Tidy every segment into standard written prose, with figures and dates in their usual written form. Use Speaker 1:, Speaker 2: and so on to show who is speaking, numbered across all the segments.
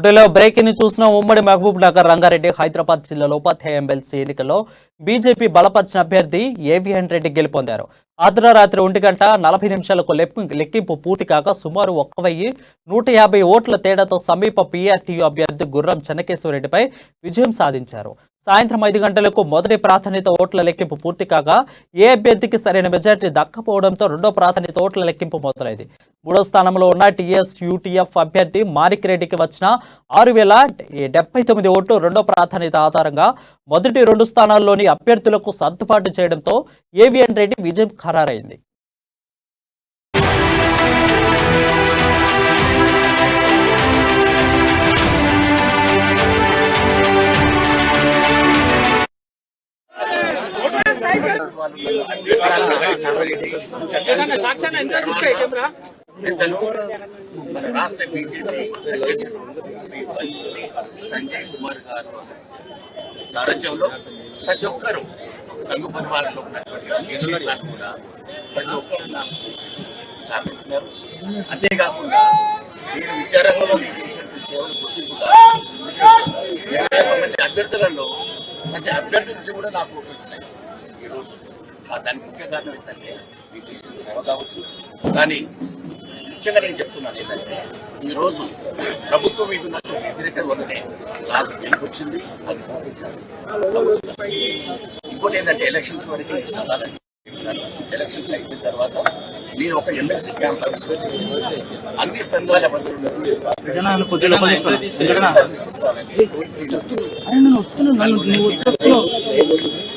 Speaker 1: బుట్టలో బ్రేకింగ్ ని చూసిన ఉమ్మడి మహబూబ్ నగర్ రంగారెడ్డి హైదరాబాద్ జిల్లాలో ఉపాధ్యాయ ఎమ్మెల్సీ ఎన్నికల్లో బీజేపీ బలపరిచిన అభ్యర్థి ఏవిఎన్ రెడ్డి గెలుపొందారు. అర్ధరాత్రి 1:40 లెక్కింపు పూర్తి కాగా సుమారు 1,150 ఓట్ల తేడాతో సమీప పీఆర్టీయూ అభ్యర్థి గుర్రం చెన్నకేశ్వరరెడ్డిపై విజయం సాధించారు. సాయంత్రం 5 గంటలకు మొదటి ప్రాధాన్యత ఓట్ల లెక్కింపు పూర్తి కాగా ఏ అభ్యర్థికి సరైన మెజార్టీ దక్కపోవడంతో రెండో ప్రాధాన్యత ఓట్ల లెక్కింపు మొదలైంది. మూడో స్థానంలో ఉన్న టీఎస్ యూటీఎఫ్ అభ్యర్థి మాణిక్ రెడ్డికి వచ్చిన 6,079 ఓట్లు రెండో ప్రాధాన్యత ఆధారంగా మొదటి 2 స్థానాల్లోని అభ్యర్థులకు సర్దుబాటు చేయడంతో ఏవిఎన్ రెడ్డి విజయం ఖరారైంది.
Speaker 2: మన రాష్ట్ర బీజేపీ శ్రీ సంజయ్ కుమార్ గారు సారథ్యంలో ప్రతి ఒక్కరు సంఘ పరివారంలో ఉన్నటువంటి కూడా ప్రతి ఒక్కరు నాకు సాధించినారు. అంతేకాకుండా నేను విద్యారంగంలో నేను చేసినటువంటి సేవలు గుర్తింపుగా మంచి అభ్యర్థులలో మంచి అభ్యర్థుల నుంచి కూడా నాకు ఓట్లు వచ్చినాయి. ఈరోజు దానికి ముఖ్య కారణం ఏంటంటే మీరు చేసిన సేవ కావచ్చు. కానీ ముఖ్యంగా నేను చెప్తున్నాను ఏంటంటే ఈరోజు ప్రభుత్వం మీద ఉన్నటువంటి వ్యతిరేకత వల్లనే నాకు గెలుపొచ్చింది, అది చూపించాను. ఇంకోటి ఏంటంటే ఎలక్షన్స్ వరకు సదాలని ఎలక్షన్స్ అయిపోయిన తర్వాత నేను ఒక ఎమ్మెల్సీ క్యాంప్ అన్ని సంఘాల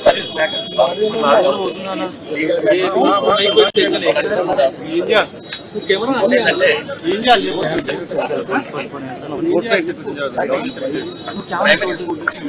Speaker 2: సర్వీస్ మ్యాటర్స్ ప్రైమరీ స్కూల్ నుంచి